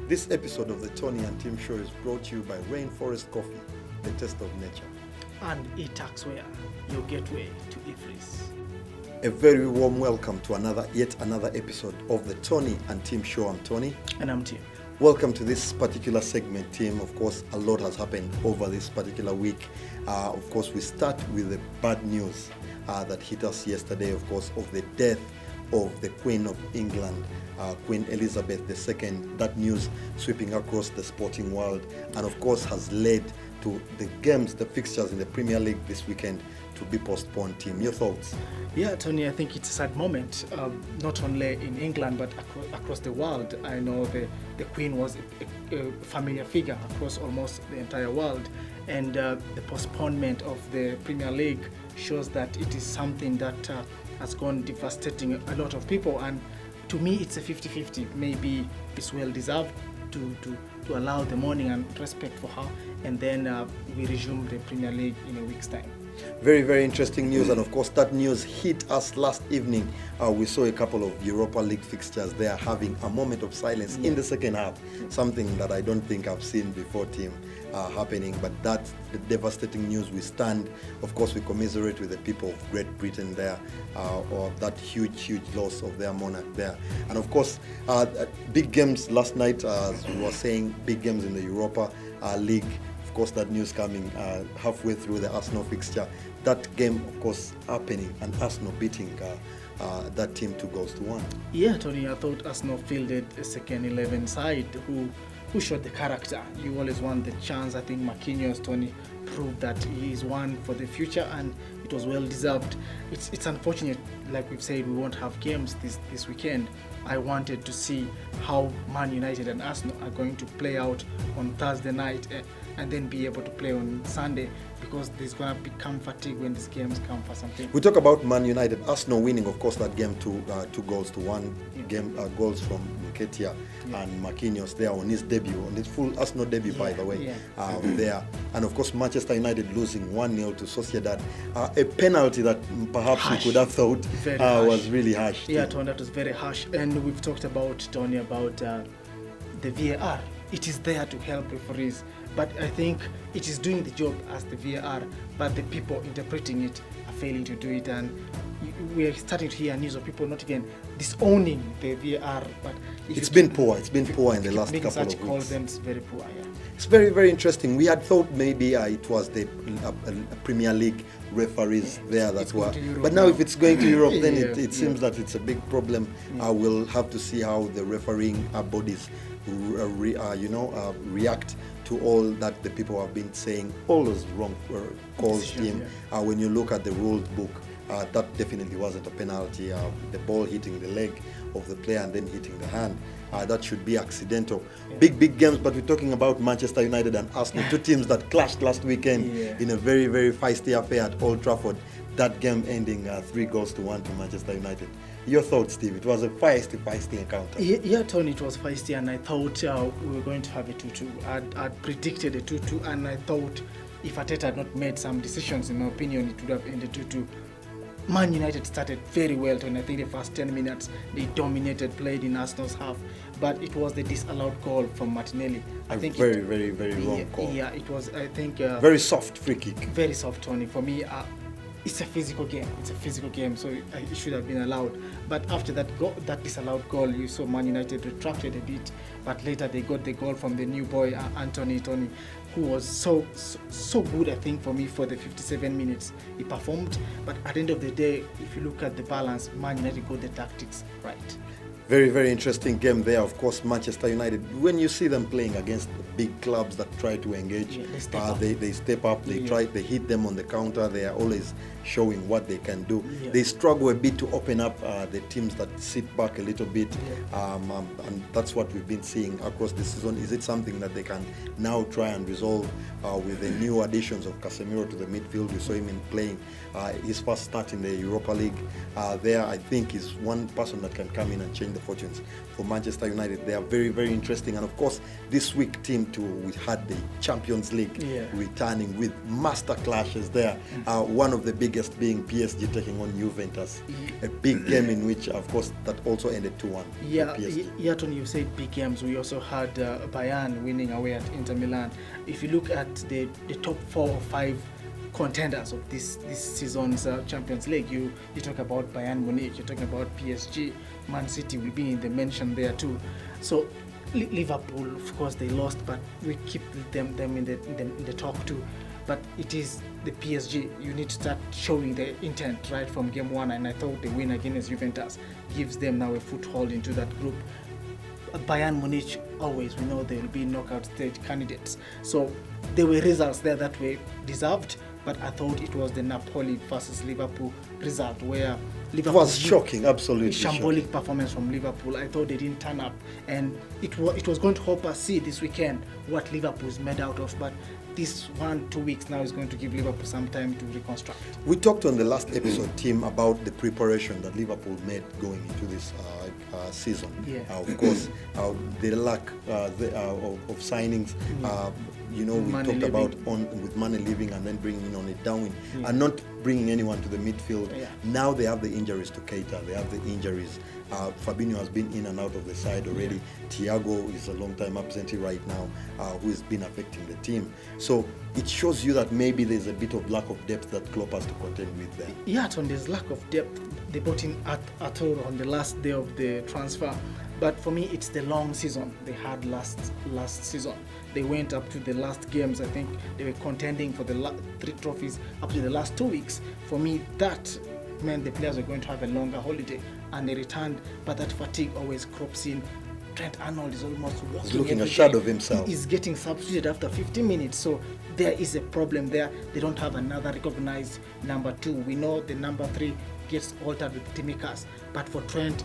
This episode of the Tony and Tim Show is brought to you by Rainforest Coffee, the taste of nature. And eTax Ware, your gateway to eFRIS. A very warm welcome to yet another episode of the Tony and Tim Show. I'm Tony. And I'm Tim. Welcome to this particular segment, Tim. Of course, a lot has happened over this particular week. Of course, we start with the bad news that hit us yesterday, of course, of the death of the Queen of England, Queen Elizabeth II. That news sweeping across the sporting world and, of course, has led to the games, the fixtures in the Premier League this weekend to be postponed. Tim, your thoughts? Yeah, Tony, I think it's a sad moment, not only in England but across the world. I know the Queen was a familiar figure across almost the entire world, and the postponement of the Premier League shows that it is something that has gone devastating a lot of people, and to me it's a 50-50. Maybe it's well deserved to allow the mourning and respect for her, and then we resume the Premier League in a week's time. Very, very interesting news, and of course that news hit us last evening. We saw a couple of Europa League fixtures there having a moment of silence in the second half, something that I don't think I've seen before, Team, happening. But that's the devastating news. We stand, of course, we commiserate with the people of Great Britain there, or that huge loss of their monarch there. And of course, big games last night, as we were saying, big games in the Europa League. Of course, that news coming halfway through the Arsenal fixture. That game, of course, happening, and Arsenal beating that team 2-1. Yeah, Tony, I thought Arsenal fielded a second 11 side who showed the character. You always want the chance. I think Marquinhos, Tony, proved that he is one for the future, and it was well deserved. It's unfortunate, like we've said, we won't have games this weekend. I wanted to see how Man United and Arsenal are going to play out on Thursday night and then be able to play on Sunday, because there's going to become fatigue when these games come for something. We talk about Man United, Arsenal winning, of course, that game 2-1. Game goals from Nketiah and Marquinhos there on his debut, on his full Arsenal debut, by the way, there. And of course, Manchester United losing 1-0 to Sociedad. A penalty that perhaps we could have thought was really harsh. Yeah, Tony, that was very harsh. And we've talked about, Tony, about the VAR. It is there to help referees, but I think it is doing the job as the VAR, but the people interpreting it are failing to do it. And we are starting to hear news of people not even disowning the VAR, but it's been poor. It's been poor in the last couple of weeks. Calls them very poor. Yeah. It's very, very interesting. We had thought maybe it was the Premier League referees there that were, but now if it's going to Europe, then it seems that it's a big problem. We'll have to see how the refereeing bodies react to all that the people have been saying, all those wrong calls. Team. When you look at the rules book, that definitely wasn't a penalty. The ball hitting the leg of the player and then hitting the hand, that should be accidental. Big games, but we're talking about Manchester United and Arsenal, two teams that clashed last weekend in a very, very feisty affair at Old Trafford. That game ending 3-1 to Manchester United. Your thoughts, Steve? It was a feisty encounter. Yeah, Tony, it was feisty, and I thought we were going to have a 2-2. I'd predicted a 2-2, and I thought if Arteta had not made some decisions, in my opinion, it would have ended 2-2. Man United started very well, Tony. I think the first 10 minutes they dominated, played in Arsenal's half, but it was the disallowed goal from Martinelli. I think very wrong call. Yeah, it was. I think very soft free kick. Very soft, Tony. For me, it's a physical game, so it should have been allowed. But after that disallowed goal, you saw Man United retracted a bit, but later they got the goal from the new boy Anthony, Tony, who was so good, I think, for me, for the 57 minutes he performed. But at the end of the day, if you look at the balance, Man United got the tactics right. Very, very interesting game there. Of course, Manchester United, when you see them playing against big clubs that try to engage, they step up, they hit them on the counter. They are always showing what they can do. They struggle a bit to open up the teams that sit back a little bit, and that's what we've been seeing across the season. Is it something that they can now try and resolve with the new additions of Casemiro to the midfield? We saw him playing his first start in the Europa League. There, I think, is one person that can come in and change the fortunes for Manchester United. They are very, very interesting. And of course, this week, team two, we had the Champions League returning with master clashes there. One of the biggest being PSG taking on Juventus. A big game in which, of course, that also ended 2-1. Yeah, Tony, you said big games. We also had Bayern winning away at Inter Milan. If you look at the top 4 or 5 contenders of this season's Champions League, you talk about Bayern Munich, you're talking about PSG, Man City will be in the mention there too. So Liverpool, of course, they lost, but we keep them in the talk too. But it is the PSG. You need to start showing the intent right from game one, and I thought the win against Juventus gives them now a foothold into that group. Bayern Munich, always, we know they will be knockout stage candidates. So there were results there that were deserved, but I thought it was the Napoli versus Liverpool result where Liverpool was shocking, absolutely shambolic performance from Liverpool. I thought they didn't turn up, and it was going to help us see this weekend what Liverpool is made out of. But this 1-2 weeks now is going to give Liverpool some time to reconstruct. We talked on the last episode, Tim, about the preparation that Liverpool made going into this season. Of course, the lack of signings. We Mane talked about with Mane leaving and then bringing in on a downwind and not bringing anyone to the midfield. Now they have the injuries to Keita. They have the injuries. Fabinho has been in and out of the side already. Thiago is a long-time absentee right now, who has been affecting the team. So it shows you that maybe there's a bit of lack of depth that Klopp has to contend with there. Yeah, Tom, there's lack of depth. They brought in Arturo on the last day of the transfer. But for me, it's the long season they had last season. They went up to the last games. I think they were contending for the 3 trophies up to the last 2 weeks. For me, that meant the players were going to have a longer holiday, and they returned. But that fatigue always crops in. Trent Arnold is almost walking. He's looking a shadow of himself. He's getting substituted after 15 minutes. So there is a problem there. They don't have another recognized number 2. We know the number 3 gets altered with Timikas, but for Trent,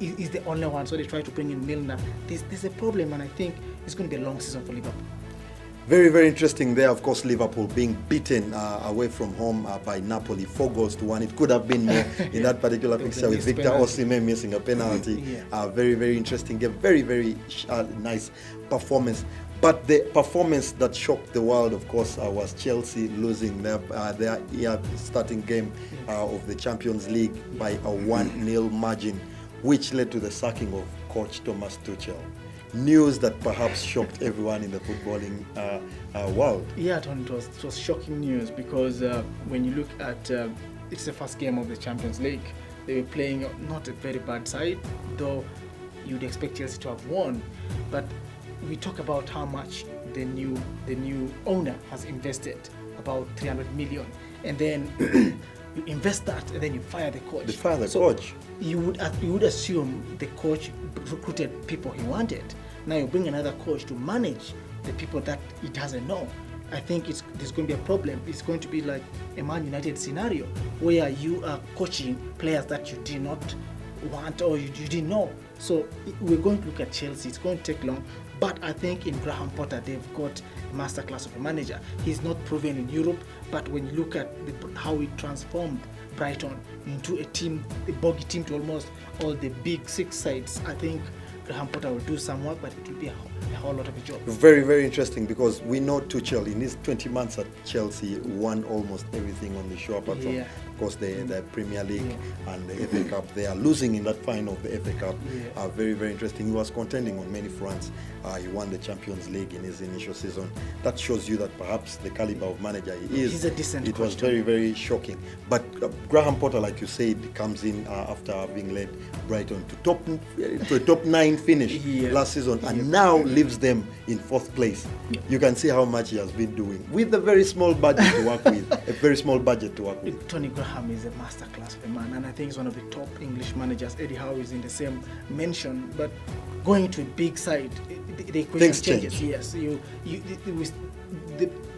is the only one, so they try to bring in Milner. There's a problem, and I think it's going to be a long season for Liverpool. Very, very interesting there. Of course, Liverpool being beaten away from home by Napoli, 4-1. It could have been more in that particular fixture with Victor Osimhen missing a penalty. Very, very interesting game. Very, very nice performance. But the performance that shocked the world, of course, was Chelsea losing their starting game of the Champions League by a 1-0 margin, which led to the sacking of coach Thomas Tuchel. News that perhaps shocked everyone in the footballing world. Yeah, Tony, it was shocking news because when you look at it's the first game of the Champions League. They were playing not a very bad side, though you'd expect Chelsea to have won. But we talk about how much the new owner has invested, about 300 million, and then you invest that and then you fire the coach. Coach. You would assume the coach recruited people he wanted. Now you bring another coach to manage the people that he doesn't know. I think there's going to be a problem. It's going to be like a Man United scenario where you are coaching players that you did not want or you didn't know. So we're going to look at Chelsea. It's going to take long. But I think in Graham Potter, they've got a masterclass of a manager. He's not proven in Europe, but when you look at how he transformed Brighton into a boggy team to almost all the big 6 sides, I think Graham Potter will do some work, but it will be a whole lot of a job. Very, very interesting, because we know Tuchel in his 20 months at Chelsea won almost everything on the show, apart from, of course, the Premier League and the FA Cup. They are losing in that final of the FA Cup. Very, very interesting. He was contending on many fronts. He won the Champions League in his initial season. That shows you that perhaps the caliber of manager he is. He's a decent It was very, very shocking. But Graham Potter, like you said, comes in after having led Brighton to a top 9 finish last season, and now leaves them in 4th place. You can see how much he has been doing with a very small budget to work with. Tony Graham is a masterclass of a man, and I think he's one of the top English managers. Eddie Howe is in the same mention, but going to a big side, the equation changes. Yes,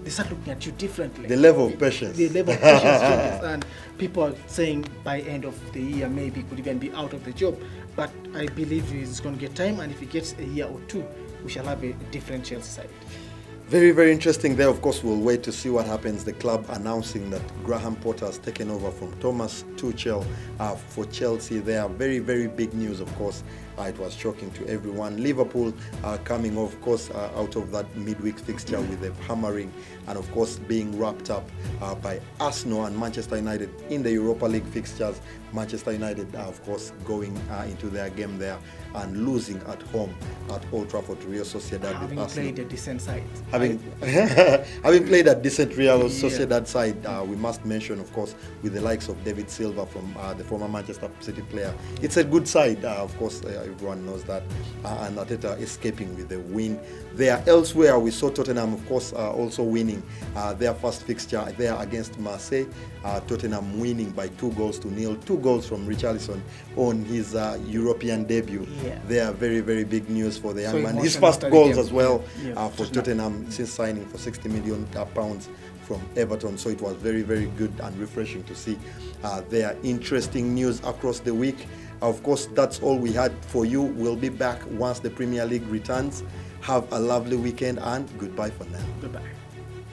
they start looking at you differently. The level of patience changes, and people are saying by end of the year maybe could even be out of the job. But I believe he's going to get time, and if he gets a year or 2, we shall have a different Chelsea side. Very, very interesting there. Of course, we'll wait to see what happens. The club announcing that Graham Potter has taken over from Thomas Tuchel for Chelsea. They are very, very big news, of course. It was shocking to everyone. Liverpool coming, of course, out of that midweek fixture with a hammering, and of course being wrapped up by Arsenal and Manchester United in the Europa League fixtures. Manchester United, of course, going into their game there and losing at home at Old Trafford to Real Sociedad. Having played a decent side. Having played a decent Real Sociedad side, we must mention, of course, with the likes of David Silva from the former Manchester City player. It's a good side, of course, everyone knows that. And Arteta escaping with a win there. Elsewhere, we saw Tottenham, of course, also winning their first fixture there against Marseille. Tottenham winning by 2-0. 2 goals from Richarlison on his European debut. Yeah. They are very, very big news for the young So man. His emotional first after the goals game. as well Yeah. for Tottenham since signing for £60 million from Everton. So it was very, very good and refreshing to see their interesting news across the week. Of course, that's all we had for you. We'll be back once the Premier League returns. Have a lovely weekend and goodbye for now. Goodbye.